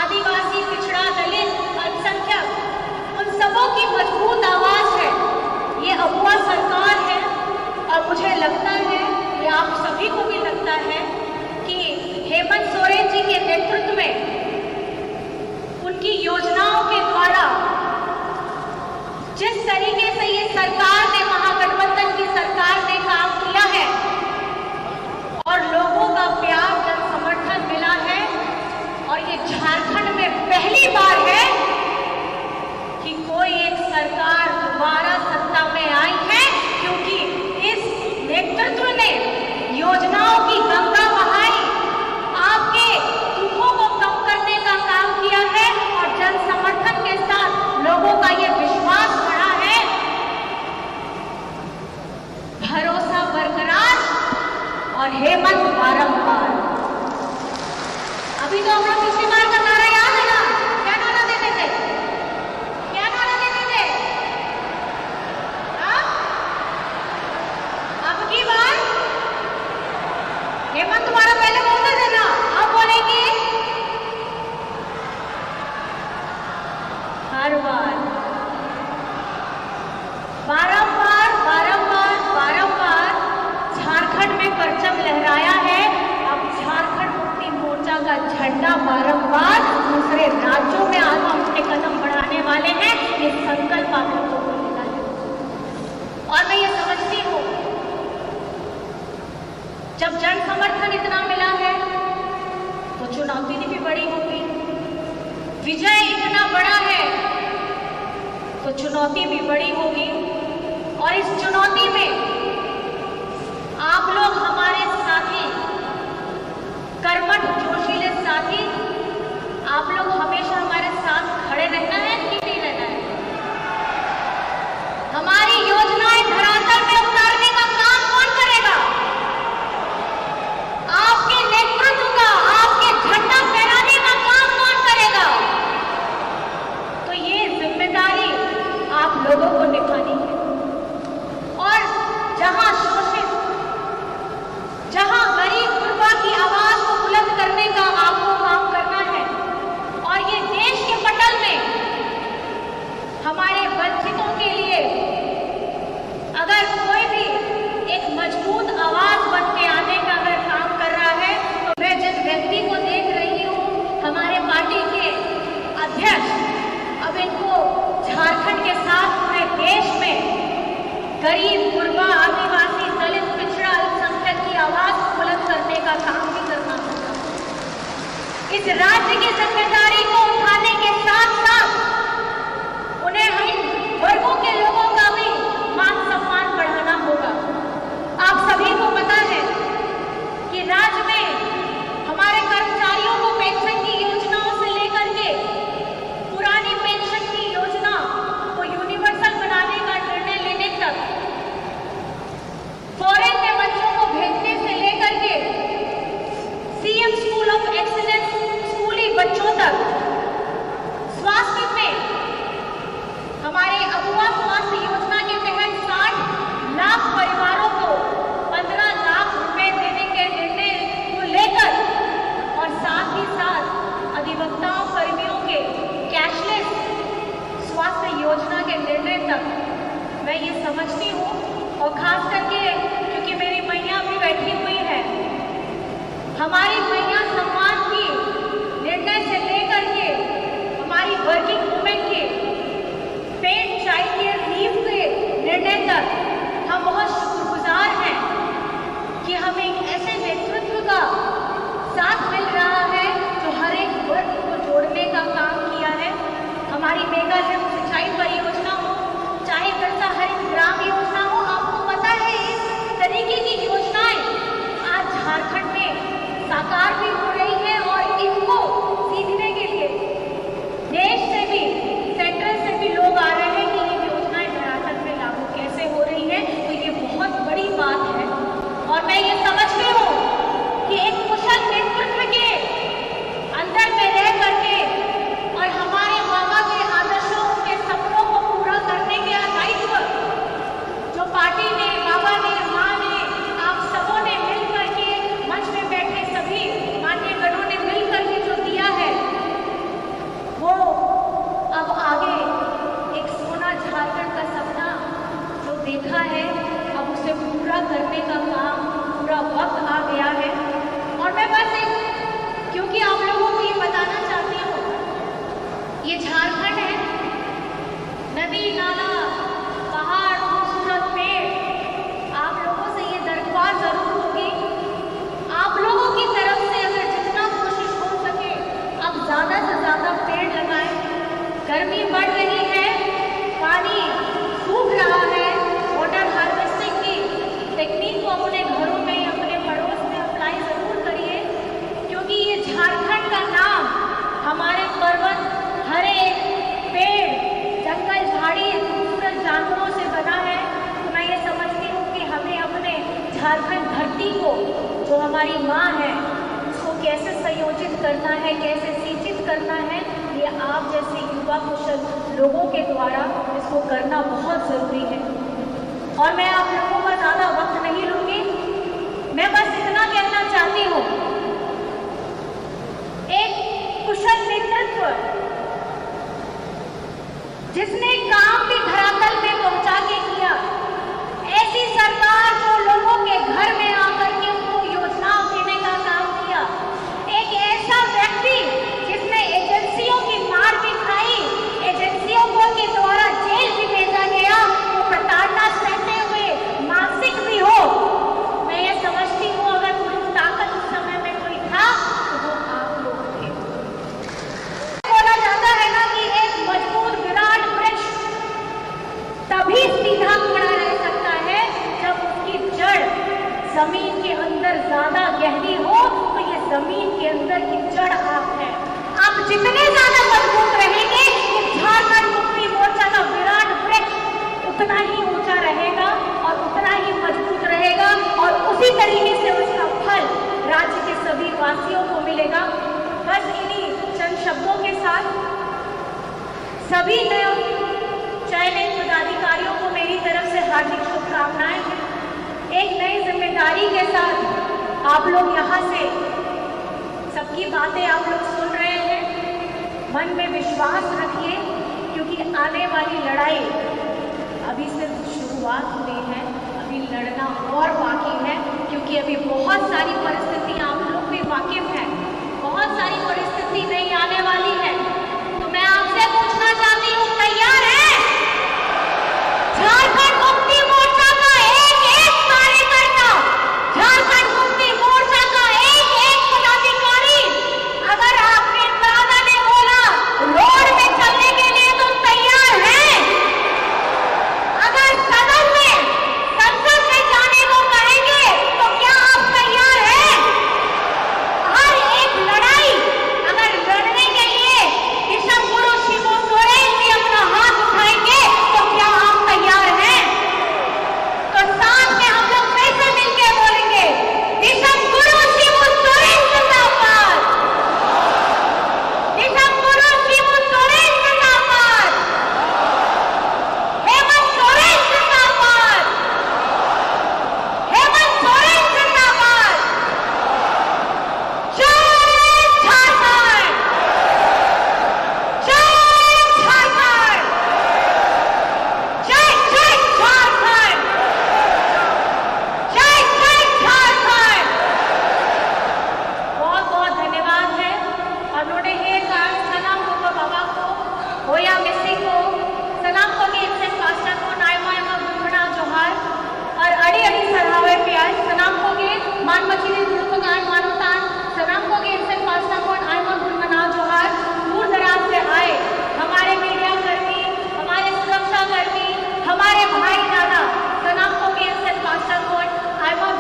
आदिवासी, पिछड़ा, दलित, अल्पसंख्यक, उन सबों की मजबूत आवाज है ये अगुआ सरकार है। और मुझे लगता है, ये आप सभी को भी लगता है कि हेमंत सोरेन जी के नेतृत्व में उनकी योजनाओं के द्वारा जिस तरीके से ये सरकार ने, महागठबंधन की सरकार ने काम किया है और लोगों का प्यार, जन समर्थन मिला है, और ये झारखंड में पहली बार है कि कोई एक सरकार दोबारा सत्ता में आई है, क्योंकि इस नेतृत्व ने योजनाओं की गंगा बहाई, आपके दुखों को कम करने का काम किया है और जन समर्थन के साथ लोगों का ये विश्वास बढ़ा है, भरोसा बरकरार और हेमंत बारंबार। अभी तो हम लोग पिछली बार का नारा याद है ना, क्या नारा देते थे, क्या नारा देते थे? अब की बार हेमंत तुम्हारा पहले बोलते थे ना, अब बोलेंगे हर बार, बारंबार बारंबार बारंबार झारखंड में परचम लहराया है। अब झारखंड मुक्ति मोर्चा का झंडा बारंबार दूसरे राज्यों में आज हम अपने कदम बढ़ाने वाले हैं, ये संकल्प आप लोगों को लेना है। और मैं ये समझती हूँ, जब जन समर्थन इतना मिला है तो चुनौती भी बड़ी होगी। विजय इतना बड़ा है तो चुनौती भी बड़ी होगी, और इस चुनौती में आप लोग हमारे साथी, कर्मठ जोशीले साथी, आप लोग हमेशा हमारे साथ खड़े रहना है कि नहीं रहना है? हमारी योजनाएं धरातल में उतारने का काम कौन करेगा? आपके नेतृत्व का, आपके झंडा फहराने का काम कौन करेगा? तो ये जिम्मेदारी आप लोगों को निभानी है। और जहां शोषित, जहां गरीब गुरबा की आवाज को बुलंद करने का आपको काम करना है, और ये देश के पटल में हमारे वंचितों के लिए अगर कोई भी एक मजबूत आवाज बन के आने का अगर काम कर रहा है, तो मैं जिस व्यक्ति को देख रही हूँ, हमारे पार्टी के अध्यक्ष, अब इनको झारखंड के साथ पूरे देश में गरीब, गुरबा, आदिवासी, दलित, पिछड़ा, अल्पसंख्यक की आवाज बुलंद करने का काम भी करना होगा। इस राज्य की जिम्मेदारी को उठाने के साथ साथ उन्हें इन वर्गों के लोगों का भी मान सम्मान बढ़ाना होगा। आप सभी को पता है कि राज्य में हमारे कर्मचारियों को पेंशन की योजनाओं से लेकर के पुरानी पेंशन की योजना को यूनिवर्सल बनाने का निर्णय लेने तक, फॉरेन में बच्चों को भेजने से लेकर के सीएम स्कूल ऑफ एक्सीलेंस स्कूली बच्चों तक, स्वास्थ्य में हमारे अगुआ स्वास्थ्य योजना के तहत 60 लाख परिवारों को 15 लाख रुपए देने के निर्णय को लेकर, और साथ ही साथ अधिवक्ताओं, कर्मियों के कैशलेस स्वास्थ्य योजना के निर्णय तक, मैं ये समझती हूँ, और खास करके क्योंकि मेरी मैया भी बैठी हुई है, हमारी मैया सम्मान की निर्णय से लेकर के हमारी वर्किंग वुमेन के पेड चाइल्ड केयर लीव के निर्णय तक हम बहुत शुक्रगुजार हैं कि हमें एक ऐसे नेतृत्व का साथ मिल रहा है जो हर एक वर्ग को जोड़ने का काम किया है। हमारी मेगा लिफ्ट सिंचाई परियोजना हो, चाहे बिरसा हरित ग्राम योजना हो, आपको पता है इस तरीके की योजनाएं आज झारखंड में साकार भी बड़ी खूबसूरत जानवरों से बना है, तो मैं ये समझती हूँ कि हमें अपने झारखंड धरती को, जो हमारी माँ है, उसको कैसे संयोजित करना है, कैसे सिंचित करना है, ये आप जैसे युवा कुशल लोगों के द्वारा इसको करना बहुत ज़रूरी है। और मैं आप लोगों का ज़्यादा वक्त नहीं लूँगी, मैं बस इतना कहना चाहती हूँ, एक कुशल नेतृत्व जिसने काम भी धरातल में पहुंचा के किया, ऐसी सरकार जो लोगों के घर में आकर के उनको योजनाओं देने का काम किया, एक ऐसा व्यक्ति जिसने एजेंसियों की मार भी खाई, एजेंसियों को के द्वारा जेल भी भेजा गया, वो प्रताड़ना सहते हुए मानसिक भी हो, मैं ये समझती हूँ अगर कोई ताकत उस समय में कोई था तो वो आप लोग थे। बोला जाता है ना कि एक मजबूत विराट वृक्ष तभी सीधा खड़ा रह सकता है जब उसकी जड़ जमीन के अंदर ज्यादा गहरी हो, तो ये जमीन के अंदर की जड़ आप है। आप जितने ज्यादा मजबूत रहेंगे, झारखंड मुक्ति मोर्चा का विराट वृक्ष उतना ही ऊंचा रहेगा और उतना ही मजबूत रहेगा, और उसी तरीके से उसका फल राज्य के सभी वासियों को मिलेगा। बस इन्हीं चंद शब्दों के साथ सभी चयनित पदाधिकारियों को मेरी तरफ से हार्दिक शुभकामनाएं हैं। एक नई जिम्मेदारी के साथ आप लोग यहाँ से सबकी बातें आप लोग सुन रहे हैं, मन में विश्वास रखिए, क्योंकि आने वाली लड़ाई अभी सिर्फ शुरुआत हुई है, अभी लड़ना और बाकी है, क्योंकि अभी बहुत सारी परिस्थितियां आप लोग भी वाकिफ हैं